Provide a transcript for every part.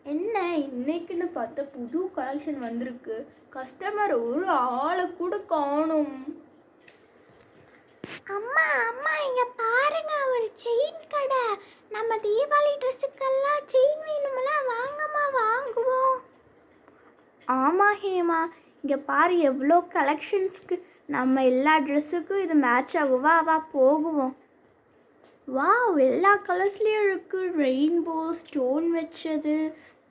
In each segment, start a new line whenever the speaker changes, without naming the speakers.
என்ன இன்னைக்குன்னு பார்த்தா புது கலெக்ஷன் வந்திருக்கு. கஸ்டமர் ஒரு ஆளை கூட காணும்.
அம்மா அம்மா இங்க பாருங்க, ஒரு செயின் கடை. நம்ம தீபாவளி ட்ரெஸ்ஸுக்கெல்லாம் செயின் வேணும்ல, வாங்கம்மா வாங்குவோம்.
ஆமாம் ஹேமா, இங்கே பாரு எவ்வளோ கலெக்ஷன்ஸ்க்கு. நம்ம எல்லா ட்ரெஸ்ஸுக்கும் இது மேட்ச் ஆகுவா, வா போகுவோம். வா, எல்லா கலர்ஸ்லேயும் இருக்குது. ரெயின்போ ஸ்டோன் வச்சது,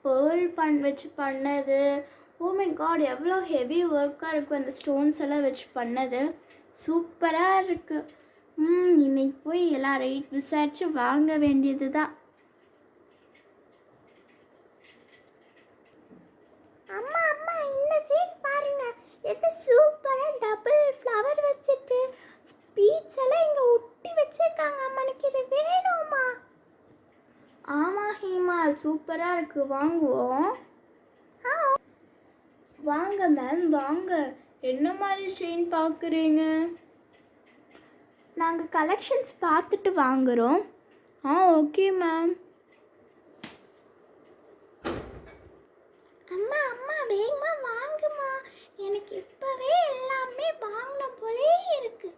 பேர்ல் வச்சு பண்ணது. ஓ மை காட், எவ்வளோ ஹெவி ஒர்க்காக இருக்கும் அந்த ஸ்டோன்ஸ் எல்லாம் வச்சு பண்ணது. சூப்பராக இருக்குது. இன்னைக்கு போய் எல்லாம் ரேட் விசாரித்து வாங்க வேண்டியது தான்.
அம்மா அம்மா இந்த செயின் பாருங்க, இது சூப்பரா டபுள் ஃப்ளவர் வச்சிட்டு ஸ்பீட்ஸ் எல்லாம் இங்க ஒட்டி வச்சிருக்காங்க. அம்மா எனக்கு இது வேணுமா?
ஆமாம் ஹேமா, சூப்பராக இருக்குது, வாங்குவோம். வாங்க மேம் வாங்க. என்ன மாதிரி செயின் பார்க்குறீங்க? நாங்கள் கலெக்ஷன்ஸ் பார்த்துட்டு வாங்குகிறோம். Okay ma'am.
அம்மா அம்மா வேகமா வாங்குமா, எனக்கு இப்பவே எல்லாமே வாங்கணும் போலே இருக்கு.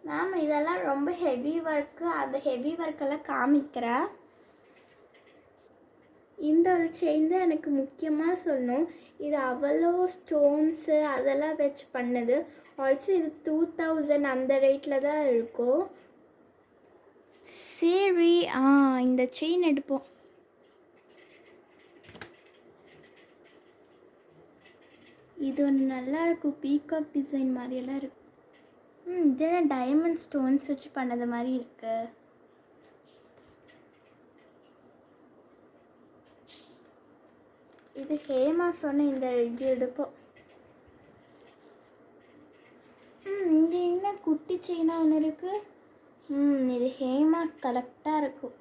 மேம் இதெல்லாம் ரொம்ப ஹெவி ஒர்க்கு, அந்த ஹெவி ஒர்க்கெல்லாம் காமிக்கிறேன். இந்த ஒரு செயின் தான் எனக்கு முக்கியமாக சொல்லணும். இது அவ்வளோ ஸ்டோன்ஸு அதெல்லாம் வச்சு பண்ணது. ஆல்சோ இது 2000 அந்த ரேட்டில் தான் இருக்கும். சரி, இந்த செயின் எடுப்போம். இது ஒன்று நல்லாயிருக்கும், பீகாக் டிசைன் மாதிரியெல்லாம் இருக்கு. இதெல்லாம் டைமண்ட் ஸ்டோன்ஸ் வச்சு பண்ணது மாதிரி இருக்கு. இது ஹேமா சொன்ன இந்த இது எடுப்போம். இங்கே என்ன குட்டி செயினாக ஒன்று இருக்குது. இது ஹேமா கரெக்டாக இருக்கும்.